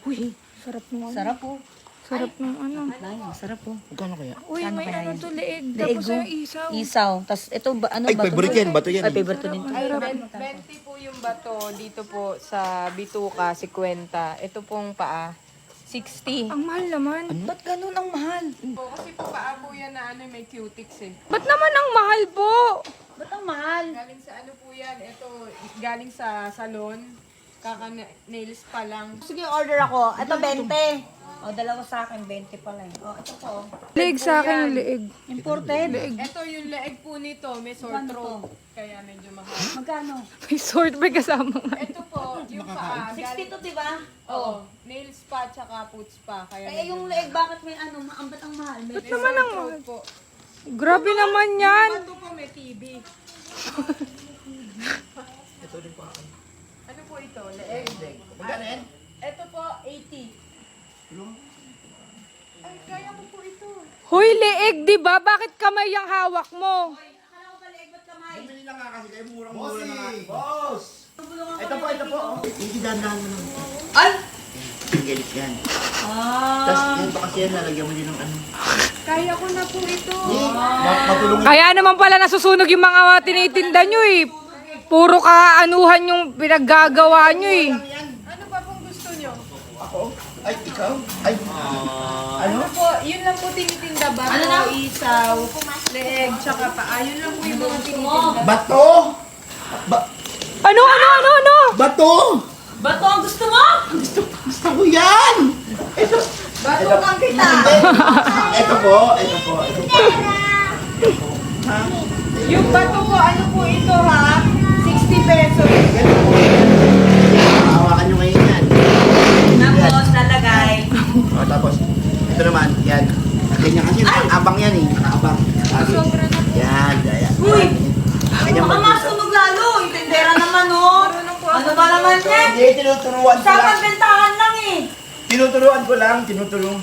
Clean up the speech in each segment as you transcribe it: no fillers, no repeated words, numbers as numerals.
Uy, sarap ng ano. Sarap po. Sarap ng ano. Ay, masarap po. Magkano kaya? Uy, Ano may kaya ano yan? to, leeg. Leeg, Tapos oh. yung isaw. Isaw. Tapos ito, ano, Ay, bato favorite to? yan. Bato yan. Ay, favorite to din to. Ay, sarap. 20 po yung bato dito po sa Bituka, 50. Ito pong paa, 60. Ang mahal naman. Ba't ganun ang mahal? Kasi po paa po yan na ano, may cutics eh. Ba't naman ang mahal po? Ba't ang mahal? Galing sa ano po yan, ito galing sa salon. Kaka-nails pa lang. Sige, order ako. Ito, 20. O, dalawa sa akin, 20 pala eh. O, ito po. Leeg sa akin yung leeg. Imported? Ito yung leeg po nito, may sore throat. Kaya medyo mahal. Magkano? May sword may kasama nga. Ito po, yung paa. 60 to, di ba? Oo, nails pa tsaka puts pa. Kaya Eh, yung leeg, bakit may ano, ba't ang mahal? May Ba't naman ang mahal? throat po. Grabe naman yan. Bato po may TB. Ano po ito? Leeg. Magkano yan? Ito po, 80. Ay, kaya ko po ito. Hoy, leeg, di ba? Bakit kamay ang hawak mo? Bumili lang nga kasi kayo murang-mura na nga. Boss! Ito po. Oh. Hindi dandahan mo lang. Ay! Pingalit yan. Tapos yan pa kasi yan, lalagyan mo din ng ano. Kaya ko na po ito. Matulungin. Kaya naman pala nasusunog yung mga tinitinda nyo eh. Puro kaanuhan yung pinaggagawa nyo eh. Ano pa pong gusto nyo? Ako? Ay, ikaw? Ay, ano? Ano po, yun lang po tinitinda. Bato, isaw, leeg, tsaka paa. Yun lang po yung mga tinitinda. Bato! Ano? Bato! Bato ang gusto mo? Gusto ko yan! Bato kang kita. Ito po. Yung bato po, ano po ito ha? 60 pesos. Ganun po. Hawakan nyo ngayon yan. Tapos, lalagay. O, tapos, ito naman, yan. Ganyan kasi, nakaabang yan eh. Nakaabang. Sobra na po. Yan, yan. Uy! Ganyan Baka mo. masunog lalo. Itindera naman, oh. Ano ba naman yan? Hindi, tinuturuan ko Sa lang. pagbentahan lang eh. Tinuturuan ko lang. Tinutulong.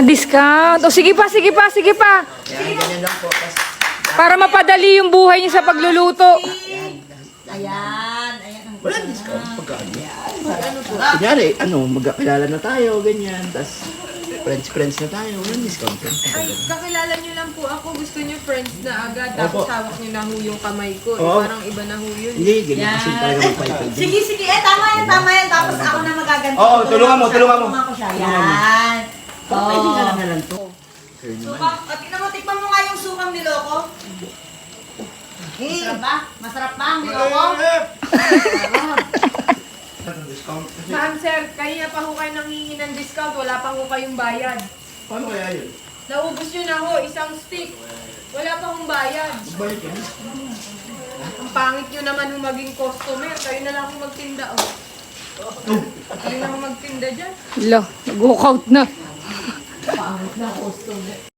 Discount. O sige pa. Yan, ganyan lang po. Tapos, Para mapadali yung buhay niyo sa pagluluto. Ayan. Ang wala discount. Pagkaan. Kunyari, magkakilala na tayo, ganyan. Tapos, friends na tayo. Walang discount. Ay, kakilala nyo lang po ako. Gusto nyo friends na agad. Tapos Opo. hawak nyo na ho yung kamay ko. Oo. Parang iba na ho yun. Hindi, ganyan kasi talaga magpalipad. Sige. Tama yan. Tapos ako na magaganti. Oo, tulungan mo. Tulungan ko siya. Yan. Pwede ka lang na lang to. Sukang, tingnan mo, tikman mo nga yung sukang niloko. Masarap ba ang niloko? Discount. Ma'am sir, kanina pa ho kayo nanghingi ng discount. Wala pa ho kayong bayad. Paano kaya yun? Naubos nyo na ho, isang stick. Wala pa hong bayad. Balik yan. Ang pangit nyo naman ho maging customer. Kayo na lang ho magtinda. Oh. Kayo na ho magtinda dyan. Lo, nag-walk out na. Pangit na customer.